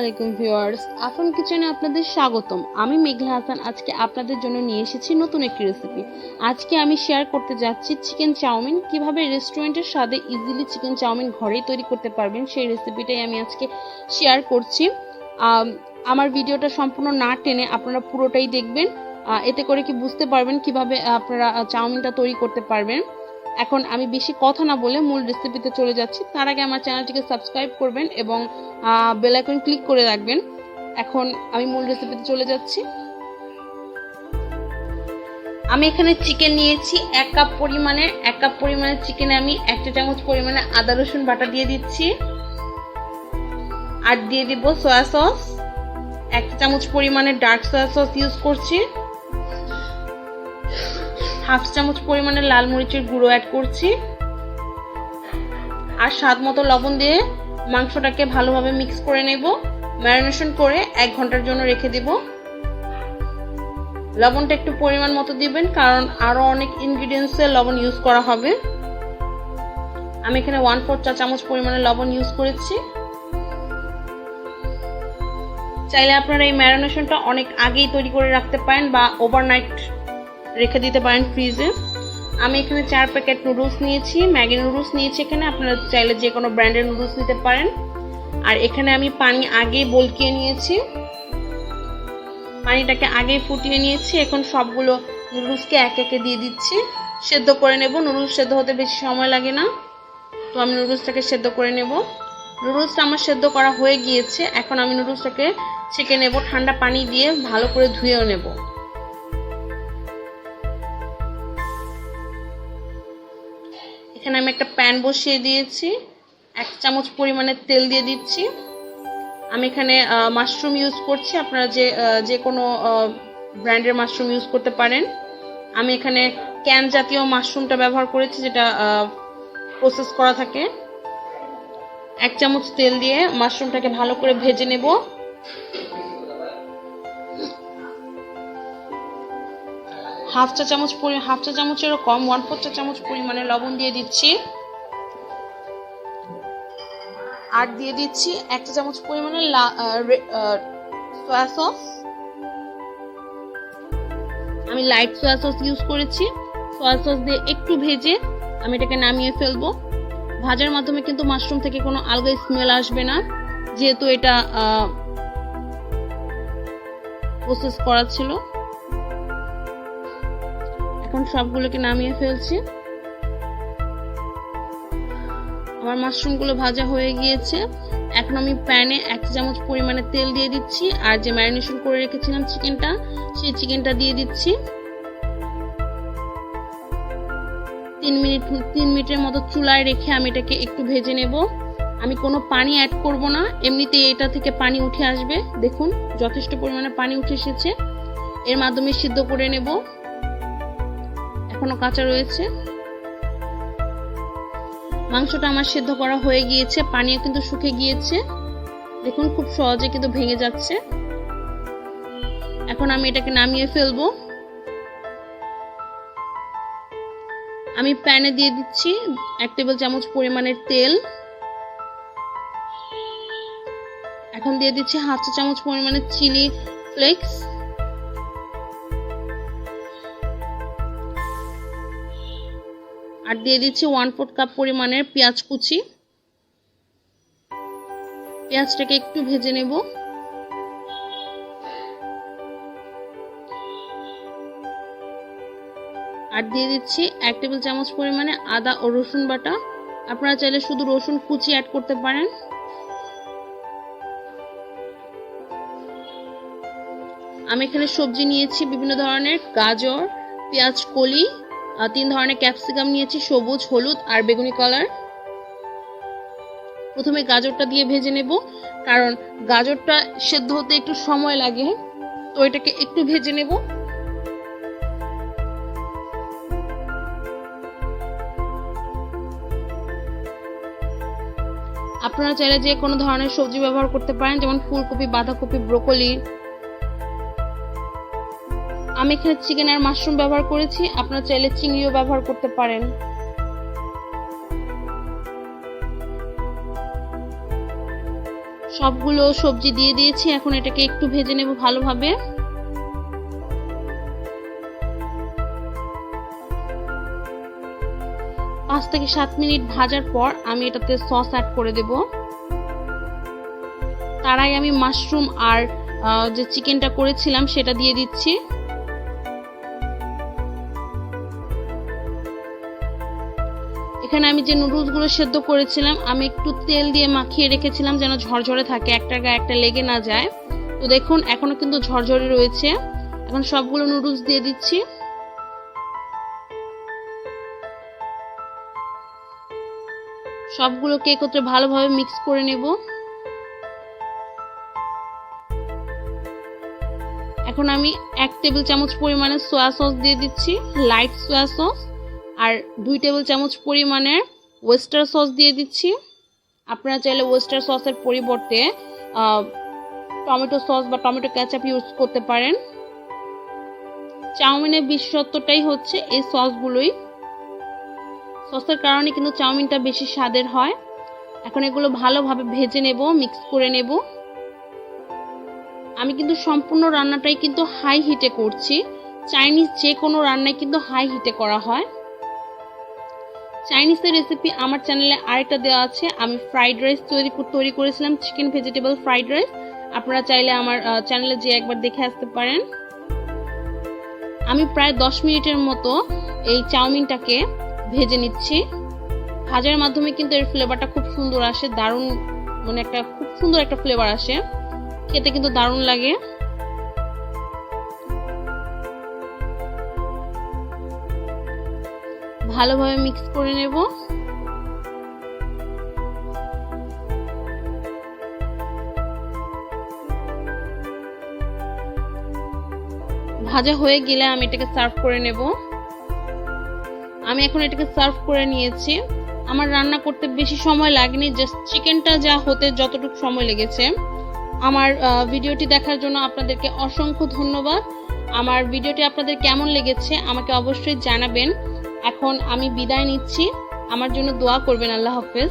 আলাইকুম ভিউয়ার্স, আফান কিচেনে আপনাদের স্বাগতম। আমি মেঘলা হাসান আজকে আপনাদের জন্য নিয়ে এসেছি নতুন একটি রেসিপি। আজকে আমি শেয়ার করতে যাচ্ছি চিকেন চাউমিন। কিভাবে রেস্টুরেন্টের স্বাদে ইজিলি চিকেন চাউমিন ঘরেই তৈরি করতে পারবেন সেই রেসিপিটাই আমি আজকে শেয়ার করছি। আমার ভিডিওটা সম্পূর্ণ না টেনে আপনারা পুরোটাই দেখবেন, এতে করে কি বুঝতে পারবেন কিভাবে আপনারা চাউমিনটা তৈরি করতে পারবেন। এখন আমি বেশি কথা না বলে মূল রেসিপিতে চলে যাচ্ছি। তার আগে আমার চ্যানেলটিকে সাবস্ক্রাইব করবেন এবং বেল আইকন ক্লিক করে রাখবেন। এখন আমি মূল রেসিপিতে চলে যাচ্ছি। আমি এখানে চিকেন নিয়েছি 1 কাপ পরিমাণে। 1 কাপ পরিমাণে চিকেনে আমি 1 চামচ পরিমাণে আদা রসুন বাটা দিয়ে দিচ্ছি, আর দিয়ে দিব সয়া সস। 1 চামচ পরিমাণে ডার্ক সয়া সস ইউজ করছি। 1/2 চামচ পরিমাণে লাল মরিচের গুঁড়ো অ্যাড করছি, আর স্বাদ মতো লবণ দিয়ে মাংসটাকে ভালোভাবে মিক্স করে নেব। ম্যারিনেশন করে 1 ঘন্টার জন্য রেখে দেব। লবণটা একটু পরিমাণ মতো দিবেন, কারণ আরো অনেক ইনগ্রেডিয়েন্টসে লবণ ইউজ করা হবে। আমি এখানে 1/4 চা চামচ পরিমাণে লবণ ইউজ করেছি। চাইলে আপনারা এই ম্যারিনেশনটা অনেক আগেই তৈরি করে রাখতে পারেন বা ওভারনাইট রেখে দিতে পারেন ফ্রিজে। আমি এখানে 4 প্যাকেট নুডলস নিয়েছি, ম্যাগি নুডলস নিয়েছি। এখানে আপনারা চাইলে যে কোনো ব্র্যান্ডের নুডলস নিতে পারেন। আর এখানে আমি পানি আগেই বলকিয়ে নিয়েছি, পানিটাকে আগেই ফুটিয়ে নিয়েছি। এখন সবগুলো নুডলসকে এক একে দিয়ে দিচ্ছি, সেদ্ধ করে নেব। নুডলস সেদ্ধ হতে বেশি সময় লাগে না, তো আমি নুডলসটাকে সেদ্ধ করে নেব। নুডলসটা আমার সেদ্ধ করা হয়ে গিয়েছে। এখন আমি নুডলসটাকে ছেঁকে নেব, ঠান্ডা পানি দিয়ে ভালো করে ধুয়েও নেব। এখানে আমি একটা প্যান বসিয়ে দিয়েছি, 1 চামচ পরিমাণে তেল দিয়ে দিচ্ছি। আমি এখানে মাশরুম ইউজ করছি, আপনারা যে কোনো ব্র্যান্ডের মাশরুম ইউজ করতে পারেন। আমি এখানে ক্যান জাতীয় মাশরুমটা ব্যবহার করেছি, যেটা প্রসেস করা থাকে। 1 চামচ তেল দিয়ে মাশরুমটাকে ভালো করে ভেজে নেব। হাফ চা চামচেরও কম 1/4 চা চামচ পরিমাণে লবণ দিয়ে দিচ্ছি, আর দিয়ে দিচ্ছি 1 চা চামচ পরিমাণে সয়া সস। আমি লাইট সয়া সস ইউজ করেছি। সয়া সস দিয়ে একটু ভেজে আমি এটাকে নামিয়ে ফেলবো। ভাজার মাধ্যমে কিন্তু মাশরুম থেকে কোনো আলগা স্মেল আসবে না, যেহেতু এটা প্রসেস করা ছিল। এখন সবগুলোকে নামিয়ে ফেলছি। আমার মাশরুমগুলো ভাজা হয়ে গিয়েছে। এখন আমি প্যানে 1 চামচ পরিমাণে তেল দিয়ে দিচ্ছি, আর যে ম্যারিনেশন করে রেখেছিলাম চিকেনটা, সেই চিকেনটা দিয়ে দিচ্ছি। 3 মিনিটের মতো চুলায় রেখে আমি এটাকে একটু ভেজে নেব। আমি কোনো পানি অ্যাড করব না, এমনিতেই এটা থেকে পানি উঠে আসবে। দেখুন যথেষ্ট পরিমাণে পানি উঠে এসেছে, এর মাধ্যমে সিদ্ধ করে নেব। এখনো কাঁচা রয়েছে। মাংসটা আমার সিদ্ধ করা হয়ে গিয়েছে, পানিও কিন্তু শুকিয়ে গিয়েছে। দেখুন খুব সহজে কিন্তু ভেঙে যাচ্ছে। এখন আমি এটাকে নামিয়ে ফেলবো। আমি প্যানে দিয়ে দিচ্ছি 1 টেবিল চামচ পরিমাণের তেল। এখন দিয়ে দিচ্ছি 1/2 চা চামচ পরিমাণের চিলি ফ্লেক্স, আর দিয়ে দিচ্ছি 1/4 কাপ পরিমাণের পেঁয়াজ কুচি। পেঁয়াজটাকে একটু ভেজে নেব। আর দিয়ে দিচ্ছি 1 টেবিল চামচ পরিমাণে আদা ও রসুন বাটা। আপনারা চাইলে শুধু রসুন কুচি অ্যাড করতে পারেন। আমি এখানে সবজি নিয়েছি বিভিন্ন ধরনের, গাজর, পেঁয়াজ কলি, 3 ধরনের ক্যাপসিকাম নিয়েছি, সবুজ, হলুদ আর বেগুনি কালার। প্রথমে গাজরটা দিয়ে ভেজে নেব, কারণ গাজরটা সেদ্ধ হতে একটু সময় লাগে, তো এটাকে একটু ভেজে নেব। আপনারা চাইলে যে কোনো ধরনের সবজি ব্যবহার করতে পারেন, যেমন ফুলকপি, বাঁধাকপি, ব্রোকলি। আমি এখানে চিকেন আর মাশরুম ব্যবহার করেছি, আপনারা চাইলে চিংড়িও ব্যবহার করতে পারেন। সবগুলো সবজি দিয়ে দিয়েছি। এখন এটাকে একটু ভেজে নেব ভালোভাবে। পাঁচ থেকে 7 মিনিট ভাজার পর আমি এটাতে সস অ্যাড করে দেব। তার আগে আমি মাশরুম আর যে চিকেনটা করেছিলাম সেটা দিয়ে দিচ্ছি। এখানে আমি যে নুডলসগুলো সেদ্ধ করেছিলাম আমি একটু তেল দিয়ে মাখিয়ে রেখেছিলাম যেন ঝরঝরে থাকে, একটার গায়ে একটা লেগে না যায়। তো দেখুন এখনো কিন্তু ঝরঝরে রয়েছে। এখন সবগুলো নুডলস দিয়ে দিচ্ছি। সবগুলোকে একত্রে ভালোভাবে মিক্স করে নেব। এখন আমি 1 টেবিল চামচ পরিমাণে সয়া সস দিয়ে দিচ্ছি, লাইট সয়া সস, আর 2 টেবিল চামচ পরিমাণের ওয়েস্টার সস দিয়ে দিচ্ছি। আপনারা চাইলে ওয়েস্টার সসের পরিবর্তে টমেটো সস বা টমেটো কেচাপ ইউজ করতে পারেন। চাউমিনের বিশেষত্বটাই হচ্ছে এই সসগুলোই। সসের কারণে কিন্তু চাউমিনটা বেশি স্বাদের হয়। এখন এগুলো ভালোভাবে ভেজে নেব, মিক্স করে নেব। আমি কিন্তু সম্পূর্ণ রান্নাটাই কিন্তু হাই হিটে করছি। চাইনিজ যে কোনো রান্নাই কিন্তু হাই হিটে করা হয়। চাইনিজের রেসিপি আমার চ্যানেলে আরেকটা দেওয়া আছে। আমি ফ্রাইড রাইস তৈরি করেছিলাম, চিকেন ভেজিটেবল ফ্রাইড রাইস। আপনারা চাইলে আমার চ্যানেলে যে একবার দেখে আসতে পারেন। আমি প্রায় 10 মিনিটের মতো এই চাউমিনটাকে ভেজে নিচ্ছি। ভাজার মাধ্যমে কিন্তু এর ফ্লেভারটা খুব সুন্দর আসে, দারুণ, মানে খুব সুন্দর একটা ফ্লেভার আসে, খেতে কিন্তু দারুণ লাগে। ভালোভাবে মিক্স করে নেব। ভাজা হয়ে গেলে আমি এটাকে সার্ভ করে নেব। আমি এখন এটাকে সার্ভ করে নিয়েছি। আমার রান্না করতে বেশি সময় লাগেনি, জাস্ট চিকেনটা যা হতে যতটুকু সময় লেগেছে। আমার ভিডিওটি দেখার জন্য আপনাদেরকে অসংখ্য ধন্যবাদ। আমার ভিডিওটি আপনাদের কেমন লেগেছে আমাকে অবশ্যই জানাবেন। এখন আমি বিদায় নিচ্ছি। আমার জন্য দোয়া করবেন। আল্লাহ হাফেজ।